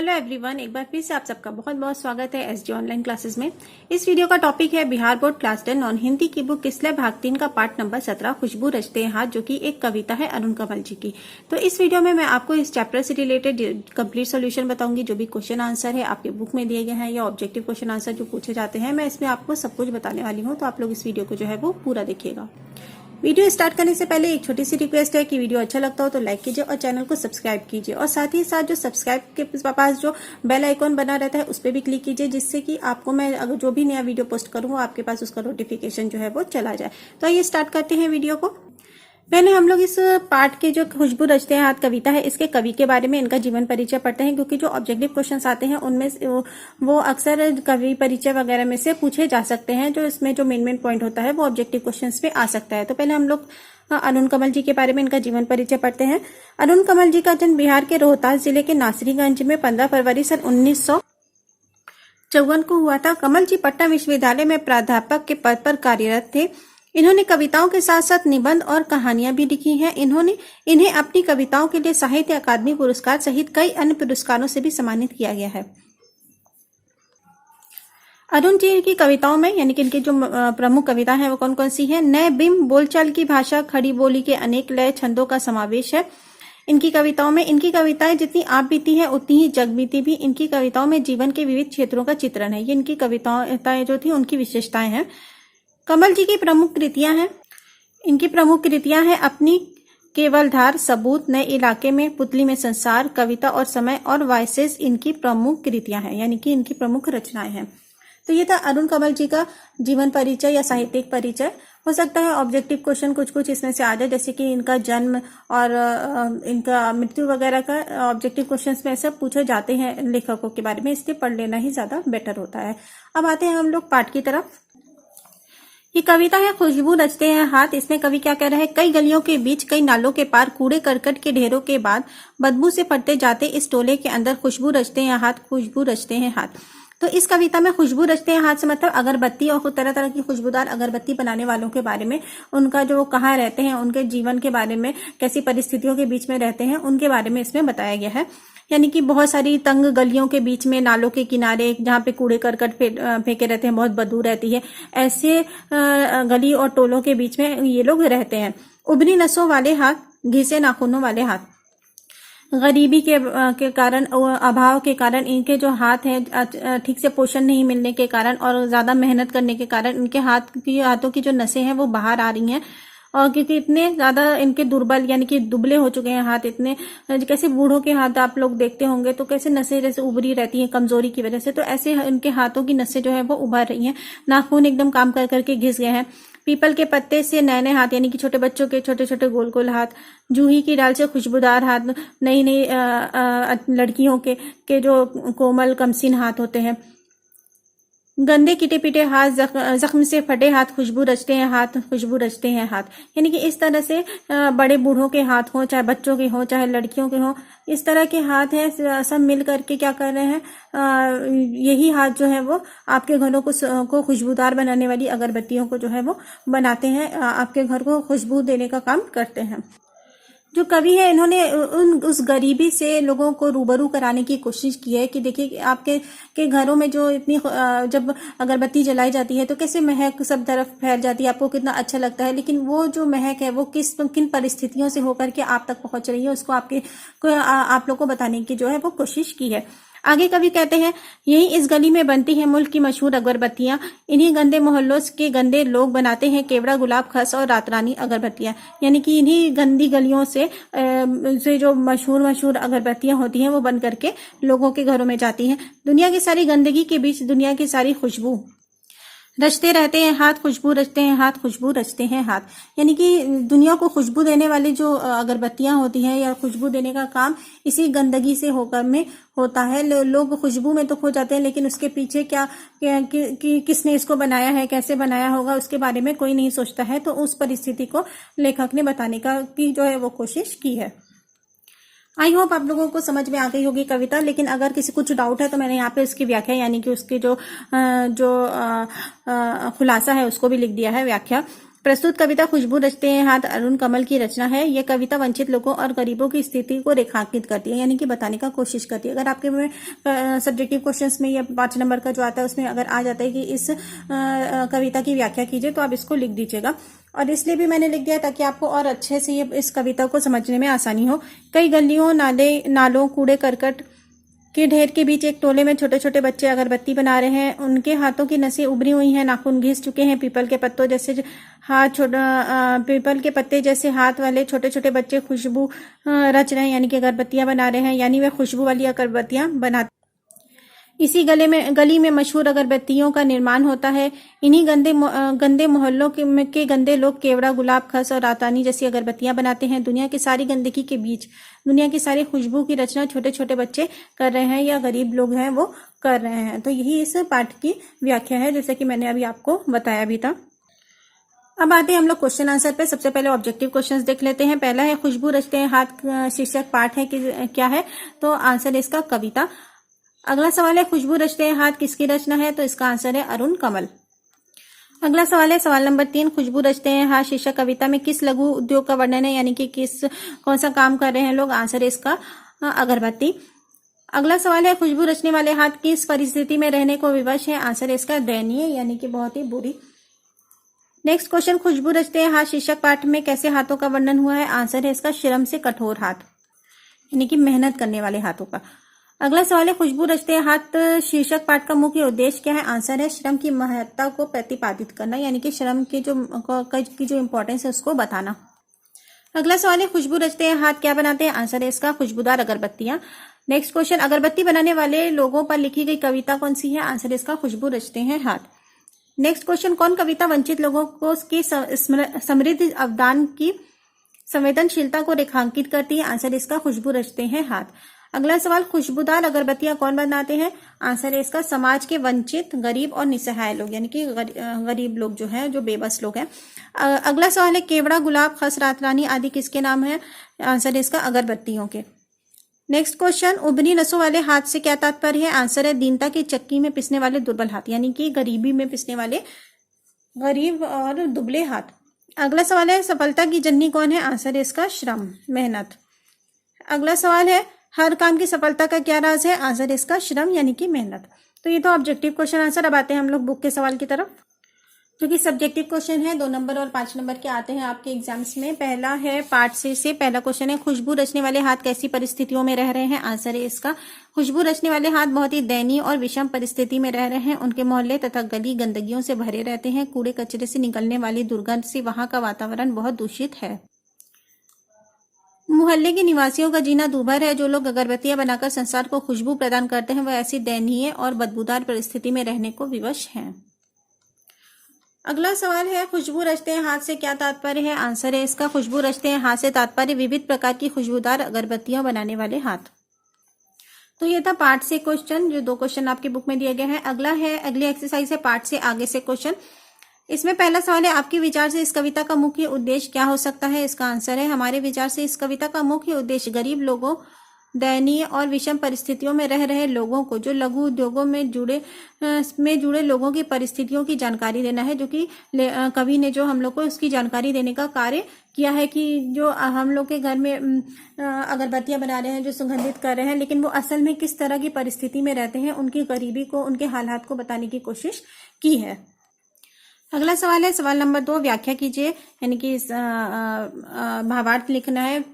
Hello everyone, एक बार फिर से आप सबका बहुत बहुत स्वागत है एसजी ऑनलाइन क्लासेस में। इस वीडियो का टॉपिक है Bihar board class 10 non Hindi की बुक किसले भाग 3 का पार्ट नंबर 17 खुशबू रचते हैं हाथ, जो कि एक कविता है अरुण कमल जी की। तो इस वीडियो में मैं आपको इस चैप्टर से रिलेटेड कंप्लीट सोल्यूशन बताऊंगी। जो भी क्वेश्चन आंसर है आपके बुक में दिए गए हैं या ऑब्जेक्टिव क्वेश्चन आंसर जो पूछे जाते हैं, मैं इसमें आपको सब कुछ बताने वाली हूँ। तो आप लोग इस वीडियो को जो है वो पूरा देखिएगा। वीडियो स्टार्ट करने से पहले एक छोटी सी रिक्वेस्ट है कि वीडियो अच्छा लगता हो तो लाइक कीजिए और चैनल को सब्सक्राइब कीजिए, और साथ ही साथ जो सब्सक्राइब के पास जो बेल आइकॉन बना रहता है उस पर भी क्लिक कीजिए, जिससे कि आपको मैं अगर जो भी नया वीडियो पोस्ट करूँ आपके पास उसका नोटिफिकेशन जो है वो चला जाए। तो आइए स्टार्ट करते हैं वीडियो को। पहले हम लोग इस पार्ट के जो खुशबू रचते हैं हाथ कविता है, इसके कवि के बारे में इनका जीवन परिचय पढ़ते हैं, क्योंकि जो ऑब्जेक्टिव क्वेश्चंस आते हैं उनमें वो अक्सर कवि परिचय वगैरह में से पूछे जा सकते हैं। जो इसमें जो मेन पॉइंट होता है वो ऑब्जेक्टिव क्वेश्चंस पे आ सकता है। तो पहले हम लोग अरुण कमल जी के बारे में इनका जीवन परिचय पढ़ते हैं। अरुण कमल जी का जन्म बिहार के रोहतास जिले के नासरीगंज में 15 फरवरी सन 1954 को हुआ था। कमल जी पटना विश्वविद्यालय में प्राध्यापक के पद पर कार्यरत थे। इन्होंने कविताओं के साथ साथ निबंध और कहानियां भी लिखी हैं। इन्हें अपनी कविताओं के लिए साहित्य अकादमी पुरस्कार सहित कई अन्य पुरस्कारों से भी सम्मानित किया गया है। अरुण जी की कविताओं में यानी कि इनकी जो प्रमुख कविता है वो कौन कौन सी है? नए बिंब, बोलचाल की भाषा, खड़ी बोली के अनेक लय छंदों का समावेश है इनकी कविताओं में। इनकी कविताएं जितनी आप बीती है उतनी ही जग बीती भी। इनकी कविताओं में जीवन के विविध क्षेत्रों का चित्रण है। ये इनकी कविताएं जो थी उनकी विशेषताएं हैं। कमल जी की प्रमुख कृतियां हैं। इनकी प्रमुख कृतियां हैं अपनी केवल धार, सबूत, नए इलाके में, पुतली में संसार, कविता और समय और वॉइसेस इनकी प्रमुख कृतियां हैं, यानी कि इनकी प्रमुख रचनाएं हैं। तो ये था अरुण कमल जी का जीवन परिचय या साहित्यिक परिचय। हो सकता है ऑब्जेक्टिव क्वेश्चन कुछ इसमें से आ जाए, जैसे कि इनका जन्म और इनका मृत्यु वगैरह का ऑब्जेक्टिव क्वेश्चंस में ऐसे पूछे जाते हैं लेखकों के बारे में, इसलिए पढ़ लेना ही ज्यादा बेटर होता है। अब आते हैं हम लोग पाठ की तरफ। ये कविता है खुशबू रचते हैं हाथ। इसमें कवि क्या कह रहे हैं? कई गलियों के बीच, कई नालों के पार, कूड़े करकट के ढेरों के बाद, बदबू से फटते जाते इस टोले के अंदर, खुशबू रचते हैं हाथ, खुशबू रचते हैं हाथ। तो इस कविता में खुशबू रचते हैं हाथ से मतलब अगरबत्ती और तरह तरह की खुशबूदार अगरबत्ती बनाने वालों के बारे में, उनका जो कहाँ रहते हैं, उनके जीवन के बारे में, कैसी परिस्थितियों के बीच में रहते हैं उनके बारे में इसमें बताया गया है। यानी कि बहुत सारी तंग गलियों के बीच में, नालों के किनारे जहाँ पे कूड़े करकट फेंके रहते हैं, बहुत बदबू रहती है, ऐसे गली और टोलों के बीच में ये लोग रहते हैं। उभरी नसों वाले हाथ, घिसे नाखूनों वाले हाथ। गरीबी के कारण, अभाव के कारण इनके जो हाथ हैं, ठीक से पोषण नहीं मिलने के कारण और ज्यादा मेहनत करने के कारण इनके हाथों की जो नसें हैं वो बाहर आ रही हैं। और क्योंकि इतने ज्यादा इनके दुर्बल यानी कि दुबले हो चुके हैं हाथ, इतने कैसे बूढ़ों के हाथ आप लोग देखते होंगे तो कैसे नसें जैसे उभरी रहती हैं कमजोरी की वजह से, तो ऐसे इनके हाथों की नसें जो है वो उभर रही हैं। नाखून एकदम काम कर करके घिस गए हैं। पीपल के पत्ते से नए नए हाथ, यानी कि छोटे बच्चों के छोटे छोटे गोल गोल हाथ। जूही की डाल से खुशबूदार हाथ, नई नई लड़कियों के जो कोमल कमसीन हाथ होते हैं। गंदे किटे पिटे हाथ, जख्म से फटे हाथ, खुशबू रचते हैं हाथ, खुशबू रचते हैं हाथ। यानी कि इस तरह से बड़े बूढ़ों के हाथ हो, चाहे बच्चों के हो, चाहे लड़कियों के हो, इस तरह के हाथ हैं, सब मिल करके क्या कर रहे हैं, यही हाथ जो है वो आपके घरों को खुशबूदार बनाने वाली अगरबत्तियों को जो है वो बनाते हैं, आपके घर को खुशबू देने का काम करते हैं। जो कवि है इन्होंने उस गरीबी से लोगों को रूबरू कराने की कोशिश की है कि देखिए आपके घरों में जो इतनी जब अगरबत्ती जलाई जाती है तो कैसे महक सब तरफ फैल जाती है, आपको कितना अच्छा लगता है, लेकिन वो जो महक है वो किन परिस्थितियों से होकर के आप तक पहुंच रही है उसको आप लोग को बताने की जो है वो कोशिश की है। आगे कवि कहते हैं, यही इस गली में बनती है मुल्क की मशहूर अगरबत्तियां। इन्हीं गंदे मोहल्लों के गंदे लोग बनाते हैं केवड़ा, गुलाब, खस और रातरानी अगरबत्तियां। यानी कि इन्हीं गंदी गलियों से जो मशहूर अगरबत्तियां होती हैं वो बन करके लोगों के घरों में जाती हैं। दुनिया की सारी गंदगी के बीच दुनिया की सारी खुशबू रचते रहते हैं हाथ, खुशबू रचते हैं हाथ, खुशबू रचते हैं हाथ। यानी कि दुनिया को खुशबू देने वाली जो अगरबत्तियां होती हैं या खुशबू देने का काम इसी गंदगी से होकर में होता है। लोग खुशबू में तो खो जाते हैं, लेकिन उसके पीछे किसने इसको बनाया है, कैसे बनाया होगा, उसके बारे में कोई नहीं सोचता है। तो उस परिस्थिति को लेखक ने बताने की जो है वो कोशिश की है। आई होप आप लोगों को समझ में आ गई होगी कविता, लेकिन अगर किसी कुछ डाउट है तो मैंने यहाँ पे उसकी व्याख्या यानी कि उसकी जो खुलासा है उसको भी लिख दिया है व्याख्या। प्रस्तुत कविता खुशबू रचते हैं हाथ अरुण कमल की रचना है। यह कविता वंचित लोगों और गरीबों की स्थिति को रेखांकित करती है, यानी कि बताने का कोशिश करती है। अगर आपके में सब्जेक्टिव क्वेश्चंस में या 5 नंबर का जो आता है उसमें अगर आ जाता है कि इस कविता की व्याख्या कीजिए, तो आप इसको लिख दीजिएगा। और इसलिए भी मैंने लिख दिया ताकि आपको और अच्छे से ये इस कविता को समझने में आसानी हो। कई गलियों, नालों, कूड़े करकट के ढेर के बीच एक टोले में छोटे छोटे बच्चे अगरबत्ती बना रहे हैं। उनके हाथों की नसें उभरी हुई हैं, नाखून घिस चुके हैं। पीपल के पत्ते जैसे हाथ वाले छोटे छोटे बच्चे खुशबू रच रहे हैं, यानी कि अगरबत्तियां बना रहे हैं, यानी वे खुशबू वाली अगरबत्तियां बनाते। इसी गली में मशहूर अगरबत्तियों का निर्माण होता है। इन्हीं गंदे मोहल्लों के गंदे लोग केवड़ा, गुलाब, खस और रातानी जैसी अगरबत्तियां बनाते हैं। दुनिया की सारी गंदगी के बीच दुनिया की सारी खुशबू की रचना छोटे छोटे बच्चे कर रहे हैं या गरीब लोग हैं वो कर रहे हैं। तो यही इस पाठ की व्याख्या है, जैसे कि मैंने अभी आपको बताया भी था। अब आते हैं हम लोग क्वेश्चन आंसर पे। सबसे पहले ऑब्जेक्टिव क्वेश्चंस देख लेते हैं। पहला है खुशबू रचते हैं हाथ, शीर्षक पाठ है कि क्या है, तो आंसर है इसका कविता। अगला सवाल है खुशबू रचते हैं हाथ किसकी रचना है, तो इसका आंसर है अरुण कमल। अगला सवाल है सवाल नंबर 3, खुशबू रचते हैं हाथ शीर्षक कविता में किस लघु उद्योग का वर्णन है, यानी कि कौन सा काम कर रहे हैं लोग, आंसर है इसका अगरबत्ती। अगला सवाल है खुशबू रचने वाले हाथ किस परिस्थिति में रहने को विवश है, आंसर है इसका दयनीय, यानी कि बहुत ही बुरी। नेक्स्ट क्वेश्चन, खुशबू रचते हैं हाथ शीर्षक पाठ में कैसे हाथों का वर्णन हुआ है, आंसर है इसका श्रम से कठोर हाथ, यानी कि मेहनत करने वाले हाथों का। अगला सवाल है खुशबू रचते हैं हाथ शीर्षक पाठ का मुख्य उद्देश्य क्या है, आंसर है श्रम की महत्ता को प्रतिपादित करना, यानी कि श्रम की जो इंपॉर्टेंस है उसको बताना। अगला सवाल है खुशबू रचते हैं हाथ क्या बनाते हैं, आंसर है इसका खुशबूदार अगरबत्तियां। नेक्स्ट क्वेश्चन, अगरबत्ती बनाने वाले लोगों पर लिखी गई कविता कौन सी है, आंसर इसका खुशबू रचते हैं हाथ। नेक्स्ट क्वेश्चन, कौन कविता वंचित लोगों को की समृद्ध अवदान की संवेदनशीलता को रेखांकित करती है, आंसर इसका खुशबू रचते हैं हाथ। अगला सवाल, खुशबूदार अगरबत्तियां कौन बनाते हैं, आंसर है इसका समाज के वंचित, गरीब और निसहाय लोग, यानी कि गरीब लोग जो है, जो बेबस लोग हैं। अगला सवाल है केवड़ा, गुलाब, खस, रातरानी आदि किसके नाम है, आंसर है इसका अगरबत्तियों के। नेक्स्ट क्वेश्चन, उभरी नसों वाले हाथ से क्या तात्पर्य है, आंसर है दीनता की चक्की में पिसने वाले दुर्बल हाथ, यानी कि गरीबी में पिसने वाले गरीब और दुबले हाथ। अगला सवाल है सफलता की जननी कौन है, आंसर है इसका श्रम, मेहनत। अगला सवाल है हर काम की सफलता का क्या राज है, आंसर इसका श्रम, यानी कि मेहनत। तो ये तो ऑब्जेक्टिव क्वेश्चन आंसर। अब आते हैं हम लोग बुक के सवाल की तरफ, जो कि सब्जेक्टिव क्वेश्चन है। 2 नंबर और 5 नंबर के आते हैं आपके एग्जाम्स में। पहला है पार्ट से पहला क्वेश्चन है खुशबू रचने वाले हाथ कैसी परिस्थितियों में रह रहे हैं, आंसर है इसका खुशबू रचने वाले हाथ बहुत ही दयनीय और विषम परिस्थिति में रह रहे हैं। उनके मोहल्ले तथा गली गंदगियों से भरे रहते हैं। कूड़े कचरे से निकलने वाली दुर्गंध से वहां का वातावरण बहुत दूषित है। मोहल्ले के निवासियों का जीना दूभर है। जो लोग अगरबत्तियां बनाकर संसार को खुशबू प्रदान करते हैं वह ऐसी दयनीय और बदबूदार परिस्थिति में रहने को विवश हैं। अगला सवाल है खुशबू रचते हैं हाथ से क्या तात्पर्य है, आंसर है इसका खुशबू रचते हैं हाथ से तात्पर्य विविध प्रकार की खुशबूदार अगरबत्तियां बनाने वाले हाथ। तो ये था पार्ट से क्वेश्चन, जो 2 क्वेश्चन आपकी बुक में दिए गए हैं। अगली एक्सरसाइज है पार्ट से आगे से क्वेश्चन। इसमें पहला सवाल है आपके विचार से इस कविता का मुख्य उद्देश्य क्या हो सकता है, इसका आंसर है हमारे विचार से इस कविता का मुख्य उद्देश्य गरीब लोगों, दयनीय और विषम परिस्थितियों में रह रहे लोगों को, जो लघु उद्योगों में जुड़े लोगों की परिस्थितियों की जानकारी देना है। जो कि कवि ने जो हम लोग को उसकी जानकारी देने का कार्य किया है कि जो हम लोग के घर में अगरबत्तियां बना रहे हैं, जो सुगंधित कर रहे हैं, लेकिन वो असल में किस तरह की परिस्थिति में रहते हैं, उनकी गरीबी को, उनके हालात को बताने की कोशिश की है। अगला सवाल है सवाल नंबर 2, व्याख्या कीजिए, यानी कि भावार्थ लिखना है।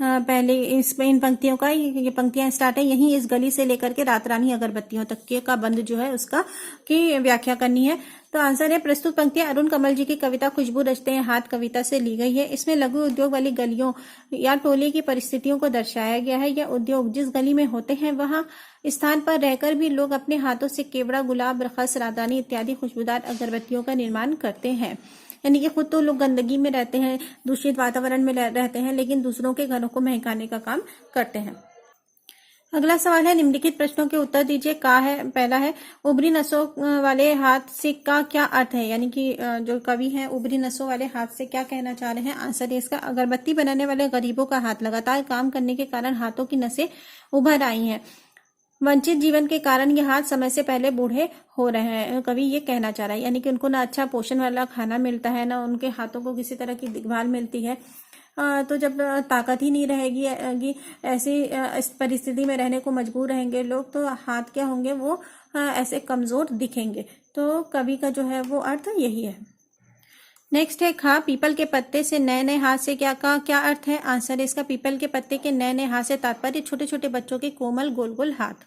पहले इन पंक्तियों का, ये पंक्तियां स्टार्ट है, यहीं इस गली से लेकर के रातरानी अगरबत्तियों तक के का बंद जो है उसका की व्याख्या करनी है। तो आंसर है प्रस्तुत पंक्तियां अरुण कमल जी की कविता खुशबू रचते हैं हाथ कविता से ली गई है। इसमें लघु उद्योग वाली गलियों या टोले की परिस्थितियों को दर्शाया गया है। यह उद्योग जिस गली में होते हैं वहां स्थान पर रहकर भी लोग अपने हाथों से केवड़ा, गुलाब, खस, रातानी इत्यादि खुशबूदार अगरबत्तियों का निर्माण करते हैं। यानी कि खुद तो लोग गंदगी में रहते हैं, दूषित वातावरण में रहते हैं, लेकिन दूसरों के घरों को महकाने का काम करते हैं। अगला सवाल है निम्नलिखित प्रश्नों के उत्तर दीजिए। का है, पहला है उभरी नसों वाले हाथ से का क्या अर्थ है, यानी कि जो कवि है उभरी नसों वाले हाथ से क्या कहना चाह रहे हैं, आंसर है इसका अगरबत्ती बनाने वाले गरीबों का हाथ लगातार काम करने के कारण हाथों की नसें उभर आई हैं। वंचित जीवन के कारण ये हाथ समय से पहले बूढ़े हो रहे हैं, कवि ये कहना चाह रहा है। यानी कि उनको ना अच्छा पोषण वाला खाना मिलता है, ना उनके हाथों को किसी तरह की देखभाल मिलती है। तो जब ताकत ही नहीं रहेगी, ऐसी इस परिस्थिति में रहने को मजबूर रहेंगे लोग, तो हाथ क्या होंगे, वो ऐसे कमजोर दिखेंगे। तो कवि का जो है वो अर्थ यही है। नेक्स्ट है खा, पीपल के पत्ते से नए नए हाथ से क्या का क्या अर्थ है? आंसर है इसका पीपल के पत्ते के नए नए हाथ से तात्पर्य छोटे छोटे बच्चों के कोमल गोल गोल हाथ।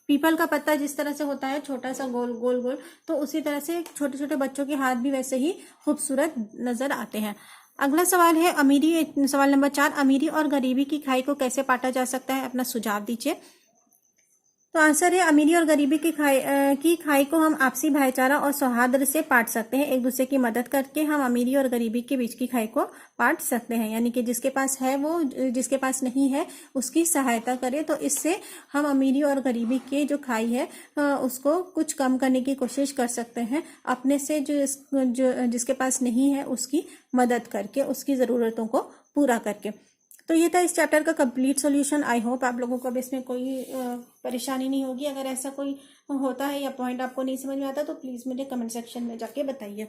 पीपल का पत्ता जिस तरह से होता है छोटा सा गोल गोल गोल, तो उसी तरह से छोटे छोटे बच्चों के हाथ भी वैसे ही खूबसूरत नजर आते हैं। अगला सवाल है अमीरी, सवाल नंबर 4, अमीरी और गरीबी की खाई को कैसे पाटा जा सकता है? अपना सुझाव दीजिए। तो आंसर है अमीरी और गरीबी की खाई को हम आपसी भाईचारा और सौहार्द से पाट सकते हैं। एक दूसरे की मदद करके हम अमीरी और गरीबी के बीच की खाई को पाट सकते हैं। यानी कि जिसके पास है वो जिसके पास नहीं है उसकी सहायता करे, तो इससे हम अमीरी और गरीबी की जो खाई है उसको कुछ कम करने की कोशिश कर सकते हैं। अपने से जिसके पास नहीं है उसकी मदद करके, उसकी ज़रूरतों को पूरा करके। तो ये था इस चैप्टर का कंप्लीट सॉल्यूशन। आई होप आप लोगों को अब इसमें कोई परेशानी नहीं होगी। अगर ऐसा कोई होता है या पॉइंट आपको नहीं समझ में आता तो प्लीज़ मुझे कमेंट सेक्शन में जाके बताइए।